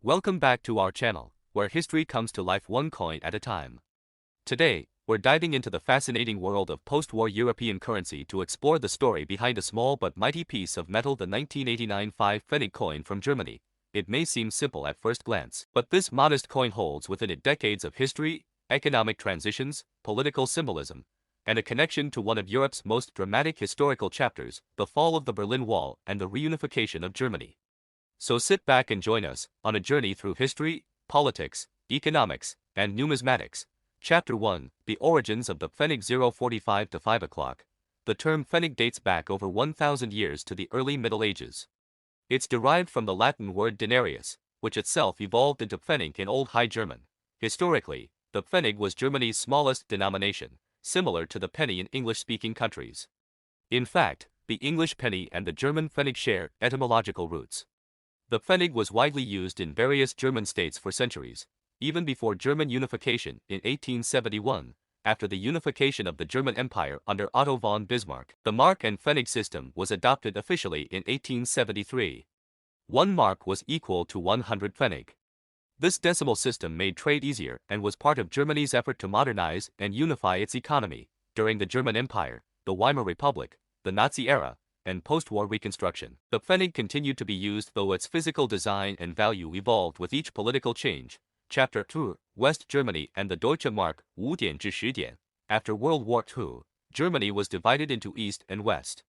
Welcome back to our channel, where history comes to life one coin at a time. Today, we're diving into the fascinating world of post-war European currency to explore the story behind a small but mighty piece of metal, the 1989 5 Pfennig coin from Germany. It may seem simple at first glance, but this modest coin holds within it decades of history, economic transitions, political symbolism, and a connection to one of Europe's most dramatic historical chapters, the fall of the Berlin Wall and the reunification of Germany. So sit back and join us on a journey through history, politics, economics, and numismatics. Chapter 1, The Origins of the Pfennig. 045 to 5 o'clock. The term Pfennig dates back over 1,000 years to the early Middle Ages. It's derived from the Latin word denarius, which itself evolved into Pfennig in Old High German. Historically, the Pfennig was Germany's smallest denomination, similar to the penny in English-speaking countries. In fact, the English penny and the German Pfennig share etymological roots. The Pfennig was widely used in various German states for centuries, even before German unification in 1871. After the unification of the German Empire under Otto von Bismarck, the mark and Pfennig system was adopted officially in 1873. 1 mark was equal to 100 Pfennig. This decimal system made trade easier and was part of Germany's effort to modernize and unify its economy during the German Empire, the Weimar Republic, the Nazi era, and post-war reconstruction. The Pfennig continued to be used, though its physical design and value evolved with each political change. Chapter 2, West Germany and the Deutsche Mark, 5 点至10点. After World War II, Germany was divided into East and West.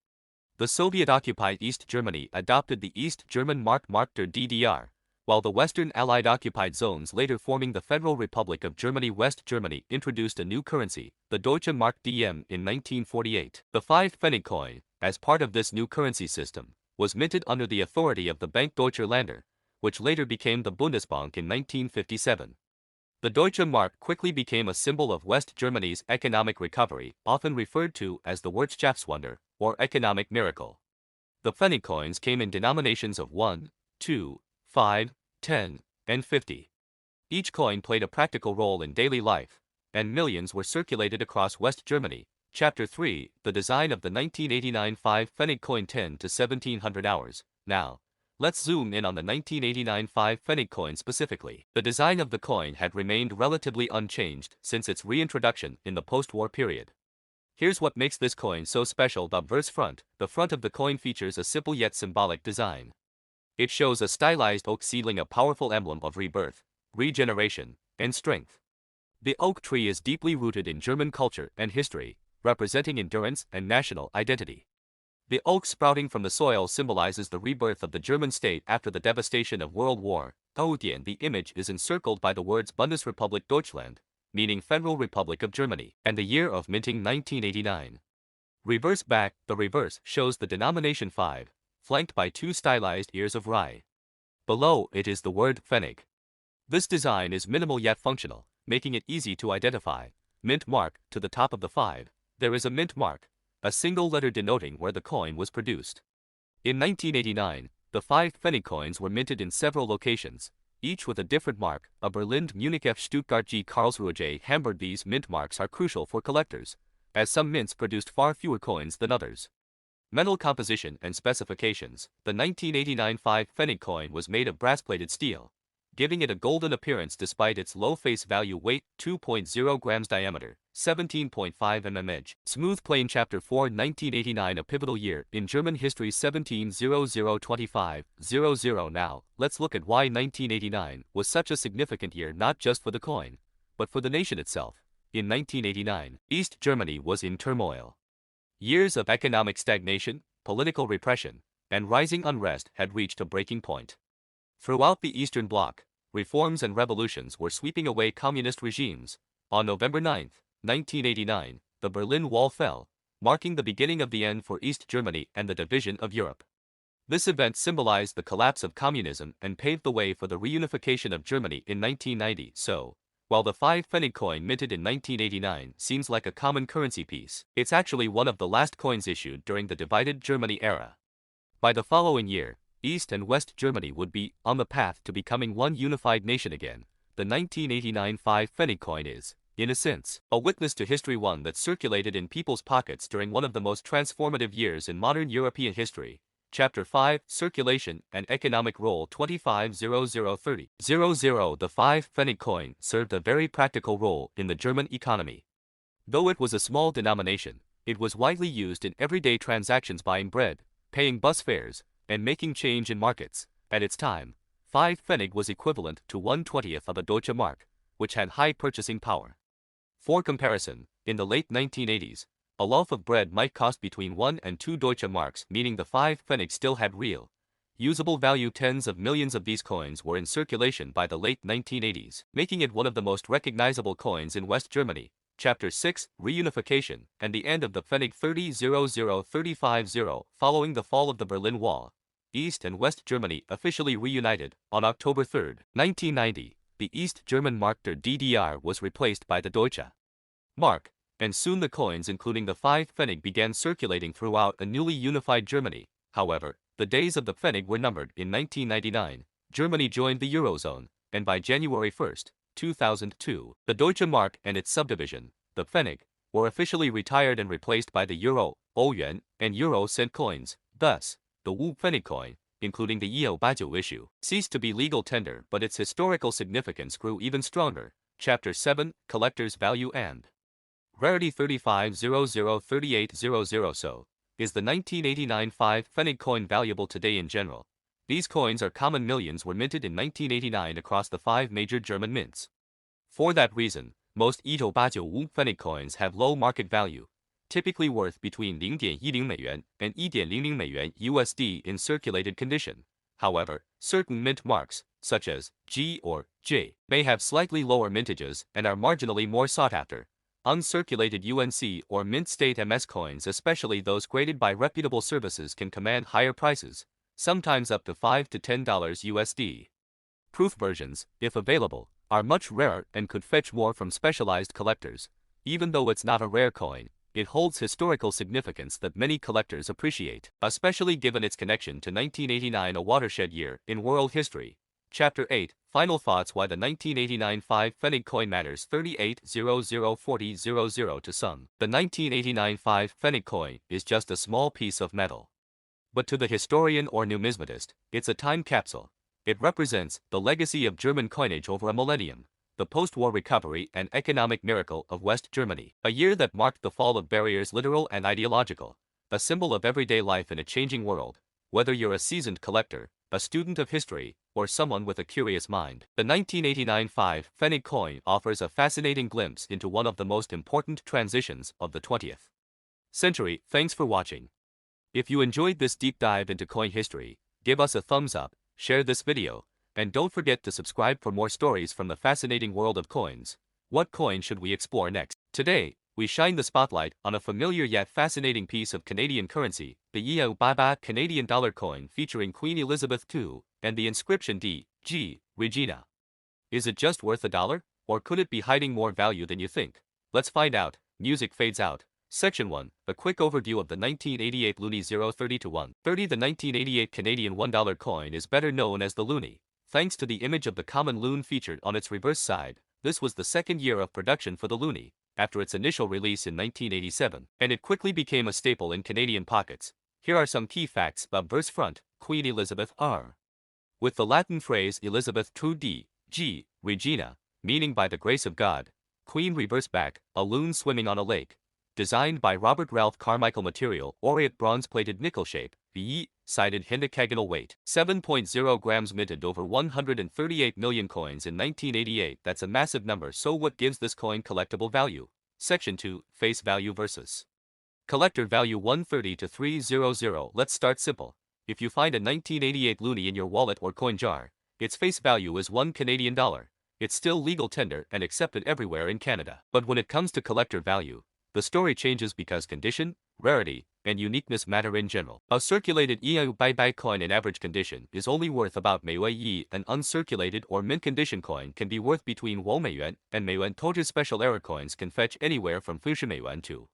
The Soviet-occupied East Germany adopted the East German Mark, Mark der DDR, while the Western Allied occupied zones, later forming the Federal Republic of Germany, West Germany, introduced a new currency, the Deutsche Mark DM, in 1948. The 5 Pfennig coin, as part of this new currency system, was minted under the authority of the Bank Deutscher Länder, which later became the Bundesbank in 1957. The Deutsche Mark quickly became a symbol of West Germany's economic recovery, often referred to as the Wirtschaftswunder, or economic miracle. The Pfennig coins came in denominations of 1, 2, 5, 10, and 50. Each coin played a practical role in daily life, and millions were circulated across West Germany. Chapter 3, The Design of the 1989 5 Pfennig coin. 10 to 1700 hours. Now, let's zoom in on the 1989 5 Pfennig coin specifically. The design of the coin had remained relatively unchanged since its reintroduction in the post-war period. Here's what makes this coin so special. The obverse front. The front of the coin features a simple yet symbolic design. It shows a stylized oak seedling, a powerful emblem of rebirth, regeneration, and strength. The oak tree is deeply rooted in German culture and history, representing endurance and national identity. The oak sprouting from the soil symbolizes the rebirth of the German state after the devastation of World War II. The image is encircled by the words Bundesrepublik Deutschland, meaning Federal Republic of Germany, and the year of minting 1989. Reverse back. The reverse shows the denomination 5, flanked by 2 stylized ears of rye. Below it is the word Pfennig. This design is minimal yet functional, making it easy to identify. Mint mark. To the top of the 5, there is a mint mark, a single letter denoting where the coin was produced. In 1989, the 5 Pfennig coins were minted in several locations, each with a different mark, a Berlin, Munich, F, Stuttgart, G, Karlsruhe, J, Hamburg. These mint marks are crucial for collectors, as some mints produced far fewer coins than others. Metal composition and specifications. The 1989 5 Pfennig coin was made of brass-plated steel, giving it a golden appearance despite its low face value. Weight, 2.0 grams. Diameter, 17.5 mm edge. Smooth plane. Chapter 4, 1989, a pivotal year in German history. 1700-25-00. Now, let's look at why 1989 was such a significant year, not just for the coin, but for the nation itself. In 1989, East Germany was in turmoil. Years of economic stagnation, political repression, and rising unrest had reached a breaking point. Throughout the Eastern Bloc, reforms and revolutions were sweeping away communist regimes. On November 9, 1989, the Berlin Wall fell, marking the beginning of the end for East Germany and the division of Europe. This event symbolized the collapse of communism and paved the way for the reunification of Germany in 1990. So, while the 5 Pfennig coin minted in 1989 seems like a common currency piece, it's actually one of the last coins issued during the divided Germany era. By the following year, East and West Germany would be on the path to becoming one unified nation again. The 1989 5 Pfennig coin is, in a sense, a witness to history, one that circulated in people's pockets during one of the most transformative years in modern European history. Chapter 5, Circulation and Economic Role 250030. The 5 Pfennig coin served a very practical role in the German economy. Though it was a small denomination, it was widely used in everyday transactions, buying bread, paying bus fares, and making change in markets. At its time, 5 Pfennig was equivalent to 1/20th of a Deutsche Mark, which had high purchasing power. For comparison, in the late 1980s, a loaf of bread might cost between 1 and 2 Deutsche Marks, meaning the 5 Pfennig still had real, usable value. Tens of millions of these coins were in circulation by the late 1980s, making it one of the most recognizable coins in West Germany. Chapter 6, Reunification and the End of the Pfennig 30-00-35-0. Following the fall of the Berlin Wall, East and West Germany officially reunited on October 3, 1990. The East German Mark der DDR was replaced by the Deutsche Mark, and soon the coins including the 5 Pfennig began circulating throughout a newly unified Germany. However, the days of the Pfennig were numbered. In 1999, Germany joined the Eurozone, and by January 1, 2002, the Deutsche Mark and its subdivision, the Pfennig, were officially retired and replaced by the Euro, Yuan, and Euro cent coins. Thus, the Wu Pfennig coin, including the 1989 issue, ceased to be legal tender, but its historical significance grew even stronger. Chapter 7, Collector's Value and Rarity 35003800. So, is the 1989 5 Pfennig coin valuable today? In general, these coins are common. Millions were minted in 1989 across the 5 major German mints. For that reason, most 1989 Pfennig coins have low market value, typically worth between 0.10 美元 and 1.00 美元 USD in circulated condition. However, certain mint marks, such as G or J, may have slightly lower mintages and are marginally more sought after. Uncirculated UNC or mint state MS coins, especially those graded by reputable services, can command higher prices, sometimes up to $5 to $10 USD. Proof versions, if available, are much rarer and could fetch more from specialized collectors. Even though it's not a rare coin, it holds historical significance that many collectors appreciate, especially given its connection to 1989, a watershed year in world history. Chapter 8, Final Thoughts. Why the 1989 5 Pfennig coin matters. 38004000. To some, the 1989 5 Pfennig coin is just a small piece of metal. But to the historian or numismatist, it's a time capsule. It represents the legacy of German coinage over a millennium, the post-war recovery and economic miracle of West Germany, a year that marked the fall of barriers, literal and ideological, a symbol of everyday life in a changing world. Whether you're a seasoned collector, a student of history, or someone with a curious mind, the 1989 5 Pfennig coin offers a fascinating glimpse into one of the most important transitions of the 20th century. Thanks for watching. If you enjoyed this deep dive into coin history, give us a thumbs up, share this video, and don't forget to subscribe for more stories from the fascinating world of coins. What coin should we explore next? Today, we shine the spotlight on a familiar yet fascinating piece of Canadian currency, the 1988 Canadian dollar coin featuring Queen Elizabeth II and the inscription D.G. Regina. Is it just worth $1, or could it be hiding more value than you think? Let's find out. Music fades out. Section 1, a quick overview of the 1988 loonie 030 to 130. The 1988 Canadian $1 coin is better known as the loonie, thanks to the image of the common loon featured on its reverse side. This was the second year of production for the loonie, after its initial release in 1987, and it quickly became a staple in Canadian pockets. Here are some key facts about verse front. Queen Elizabeth R. With the Latin phrase Elizabeth II D.G. Regina, meaning by the grace of God, Queen. Reverse back, a loon swimming on a lake. Designed by Robert Ralph Carmichael. Material, aureate bronze-plated nickel shape. VE, sided hexagonal weight. 7.0 grams. Minted over 138 million coins in 1988. That's a massive number. So what gives this coin collectible value? Section 2, face value versus collector value. 130 to 300. Let's start simple. If you find a 1988 loonie in your wallet or coin jar, its face value is $1 Canadian. It's still legal tender and accepted everywhere in Canada. But when it comes to collector value, the story changes because condition, rarity, and uniqueness matter in general. A circulated 1988 coin in average condition is only worth about $1. An uncirculated or mint condition coin can be worth between $1 and $1. Total special error coins can fetch anywhere from $50 to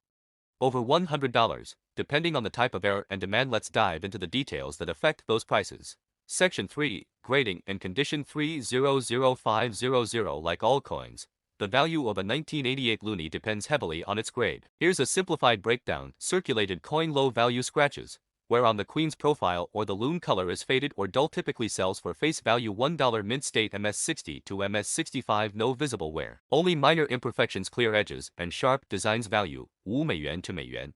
over $100, depending on the type of error and demand. Let's dive into the details that affect those prices. Section 3, Grading and Condition. 300500. Like all coins, the value of a 1988 loonie depends heavily on its grade. Here's a simplified breakdown. Circulated coin. Low value scratches, where on the queen's profile or the loon color is faded or dull, typically sells for face value $1 mint state MS60 to MS65, no visible wear. Only minor imperfections, clear edges, and sharp designs value 5美元 to 美元.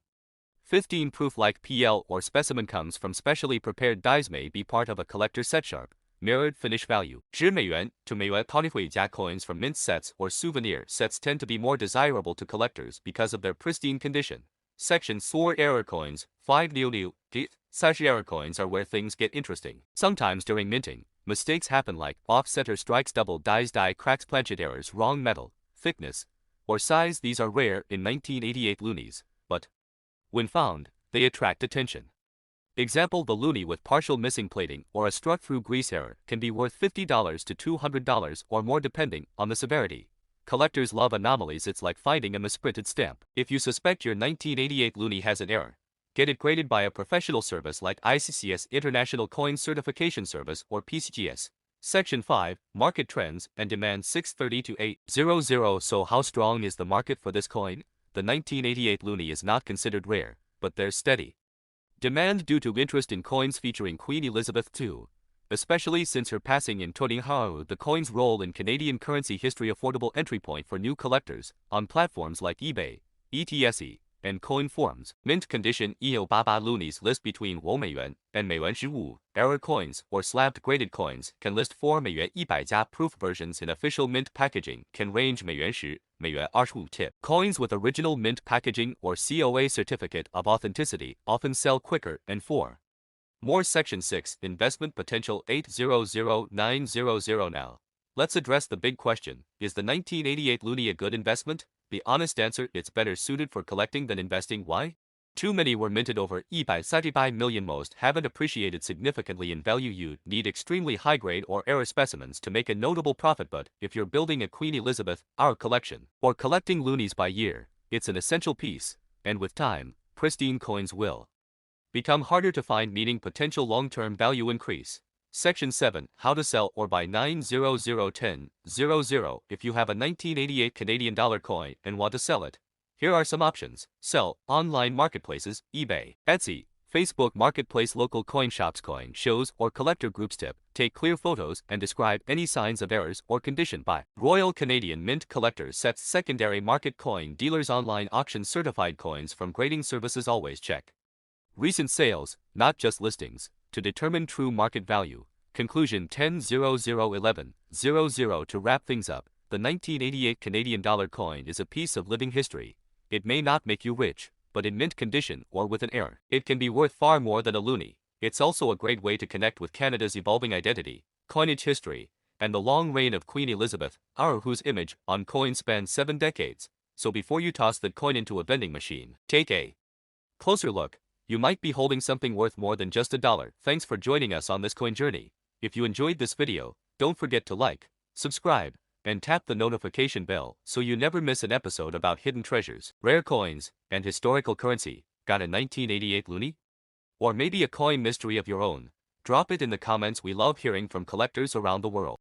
15 proof like PL or specimen comes from specially prepared dies, may be part of a collector's set. Sharp mirrored finish value 10美元 to 美元. Colonial coins from mint sets or souvenir sets tend to be more desirable to collectors because of their pristine condition. Section 4 error coins 5 new such error coins are where things get interesting. Sometimes during minting, mistakes happen like offsetter strikes, double dies, die cracks, planchet errors, wrong metal, thickness, or size. These are rare in 1988 loonies, but when found, they attract attention. Example: the loonie with partial missing plating or a struck-through grease error can be worth $50 to $200 or more depending on the severity. Collectors love anomalies. It's like finding a misprinted stamp. If you suspect your 1988 loonie has an error, get it graded by a professional service like ICCS International Coin Certification Service or PCGS. Section 5, Market Trends and Demand 630 to 800. So how strong is the market for this coin? The 1988 loonie is not considered rare, but there's steady demand due to interest in coins featuring Queen Elizabeth II. Especially since her passing in 2000, the coin's role in Canadian currency history. Affordable entry point for new collectors on platforms like eBay, ETSE, and coin forums. Mint condition 1988 loonies list between 5美元 and 美元15. Error coins or slabbed graded coins can list 4美元100家. Proof versions in official mint packaging can range 美元10, 美元25 tip. Coins with original mint packaging or COA certificate of authenticity often sell quicker and for more. Section 6, Investment Potential 800900. Now, let's address the big question: is the 1988 loonie a good investment? The honest answer: it's better suited for collecting than investing. Why? Too many were minted over 135 million. Most haven't appreciated significantly in value. You need extremely high grade or error specimens to make a notable profit, but if you're building a Queen Elizabeth, our collection, or collecting loonies by year, it's an essential piece, and with time, pristine coins will become harder to find, meaning potential long-term value increase. Section 7, How to Sell or Buy 9001000. If you have a 1988 Canadian dollar coin and want to sell it, here are some options. Sell: online marketplaces, eBay, Etsy, Facebook Marketplace, local coin shops, coin shows, or collector groups. Tip: take clear photos and describe any signs of errors or condition. Buy: Royal Canadian Mint collector sets, secondary market coin dealers, online auction, certified coins from grading services. Always check recent sales, not just listings, to determine true market value. Conclusion 10.00.11.00. To wrap things up, the 1988 Canadian dollar coin is a piece of living history. It may not make you rich, but in mint condition or with an error, it can be worth far more than a loonie. It's also a great way to connect with Canada's evolving identity, coinage history, and the long reign of Queen Elizabeth, whose image on coins spans 7 decades. So before you toss that coin into a vending machine, take a closer look. You might be holding something worth more than just $1. Thanks for joining us on this coin journey. If you enjoyed this video, don't forget to like, subscribe, and tap the notification bell so you never miss an episode about hidden treasures, rare coins, and historical currency. Got a 1988 loonie? Or maybe a coin mystery of your own? Drop it in the comments. We love hearing from collectors around the world.